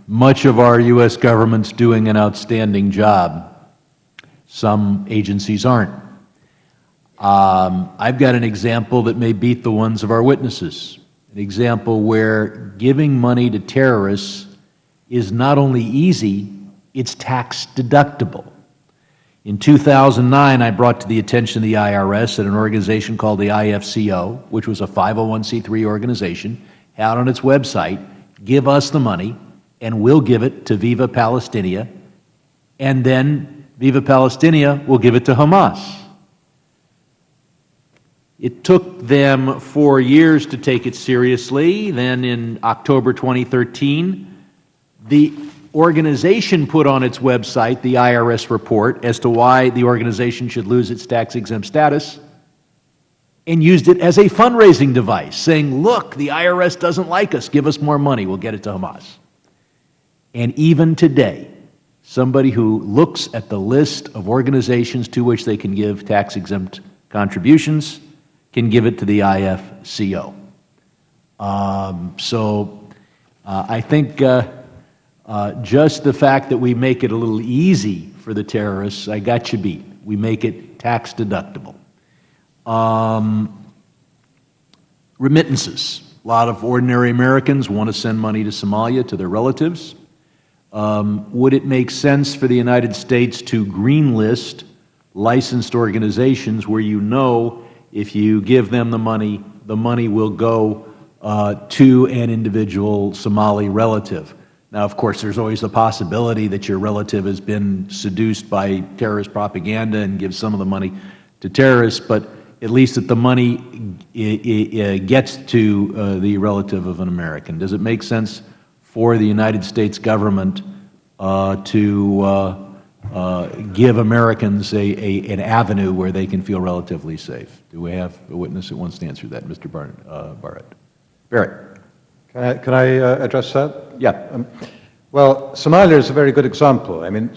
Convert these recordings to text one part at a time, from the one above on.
Much of our U.S. government's doing an outstanding job. Some agencies aren't. I've got an example that may beat the ones of our witnesses. An example where giving money to terrorists is not only easy, it's tax deductible. In 2009, I brought to the attention of the IRS that an organization called the IFCO, which was a 501c3 organization, had on its website, give us the money, and we'll give it to Viva Palestina, and then Viva Palestina will give it to Hamas. It took them 4 years to take it seriously. Then in October 2013, the organization put on its website the IRS report as to why the organization should lose its tax-exempt status, and used it as a fundraising device, saying, look, the IRS doesn't like us, give us more money, we'll get it to Hamas. And even today, somebody who looks at the list of organizations to which they can give tax-exempt contributions can give it to the IFCO. I think just the fact that we make it a little easy for the terrorists, I got you beat. We make it tax deductible. Remittances. A lot of ordinary Americans want to send money to Somalia to their relatives. Would it make sense for the United States to greenlist licensed organizations where you know if you give them the money will go to an individual Somali relative? Now, of course, there's always the possibility that your relative has been seduced by terrorist propaganda and gives some of the money to terrorists, but at least that the money gets to the relative of an American. Does it make sense for the United States government to give Americans an avenue where they can feel relatively safe? Do we have a witness that wants to answer that? Mr. Barrett. Can I address that? Yeah. Well, Somalia is a very good example. I mean,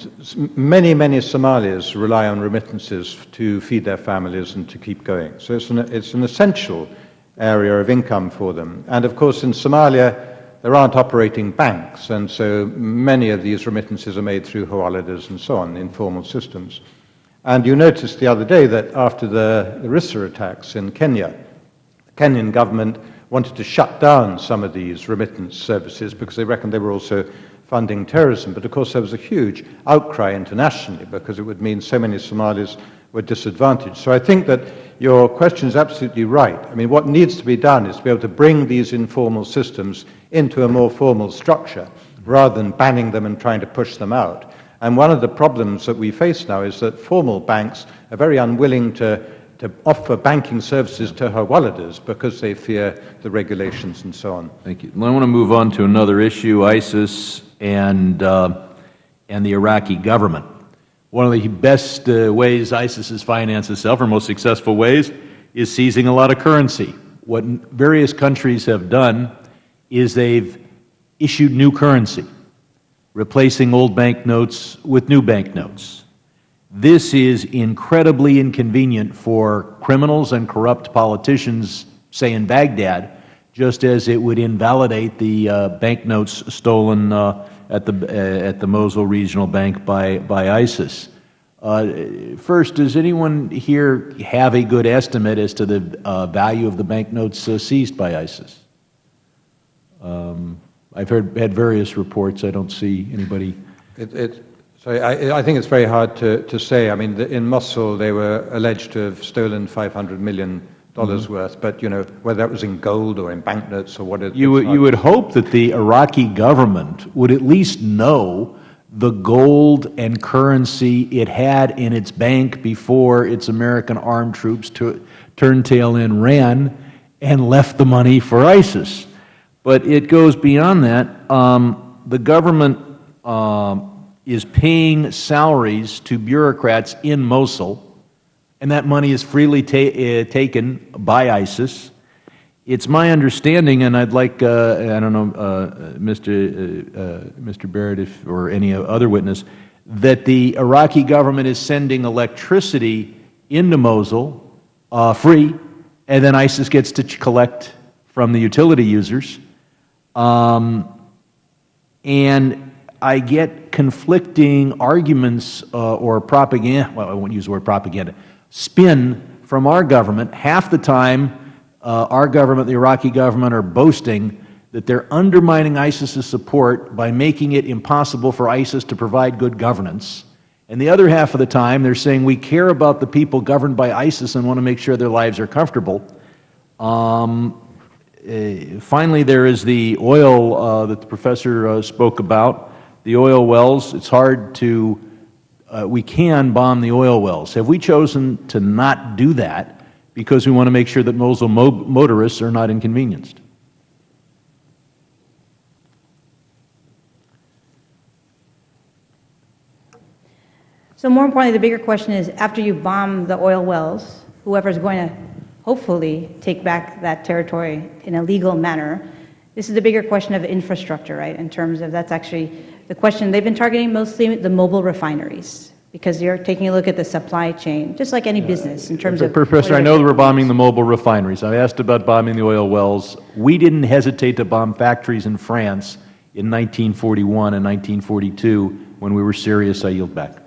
many Somalis rely on remittances to feed their families and to keep going. So it's an essential area of income for them. And of course, in Somalia, there aren't operating banks, and so many of these remittances are made through hawaladas and so on, informal systems. And you noticed the other day that after the Rissa attacks in Kenya, the Kenyan government wanted to shut down some of these remittance services because they reckoned they were also funding terrorism. But of course there was a huge outcry internationally because it would mean so many Somalis were disadvantaged. So I think that your question is absolutely right. I mean, what needs to be done is to be able to bring these informal systems into a more formal structure rather than banning them and trying to push them out. And one of the problems that we face now is that formal banks are very unwilling to offer banking services to hawaladas because they fear the regulations and so on. Thank you. I want to move on to another issue, ISIS and the Iraqi government. One of the best ways ISIS has financed itself, or most successful ways, is seizing a lot of currency. What various countries have done is they've issued new currency, replacing old banknotes with new banknotes. This is incredibly inconvenient for criminals and corrupt politicians, say in Baghdad, just as it would invalidate the banknotes stolen at the Mosul Regional Bank by ISIS. First, does anyone here have a good estimate as to the value of the banknotes seized by ISIS? I've had various reports. I don't see anybody. I think it's very hard to say. I mean, in Mosul, they were alleged to have stolen $500 million worth, but you know whether that was in gold or in banknotes or what. You would hope that the Iraqi government would at least know the gold and currency it had in its bank before its American armed troops turned tail and ran and left the money for ISIS. But it goes beyond that. The government is paying salaries to bureaucrats in Mosul, and that money is freely taken by ISIS. It's my understanding, and I'd like, I don't know, Mr. Barrett or any other witness, that the Iraqi government is sending electricity into Mosul free, and then ISIS gets to collect from the utility users. And And I get conflicting arguments or propaganda, well, I won't use the word propaganda, spin from our government. Half the time, our government, the Iraqi government, are boasting that they're undermining ISIS's support by making it impossible for ISIS to provide good governance. And the other half of the time, they're saying we care about the people governed by ISIS and want to make sure their lives are comfortable. Finally, there is the oil that the professor spoke about, the oil wells. It's hard to, we can bomb the oil wells. Have we chosen to not do that because we want to make sure that Mosul motorists are not inconvenienced? So more importantly, the bigger question is, after you bomb the oil wells, whoever's going to hopefully take back that territory in a legal manner, this is the bigger question of infrastructure, right, in terms of that's actually the question. They've been targeting mostly the mobile refineries because you're taking a look at the supply chain, just like any business in terms of... Professor, I know that we're bombing the mobile refineries. I asked about bombing the oil wells. We didn't hesitate to bomb factories in France in 1941 and 1942 when we were serious. I yield back.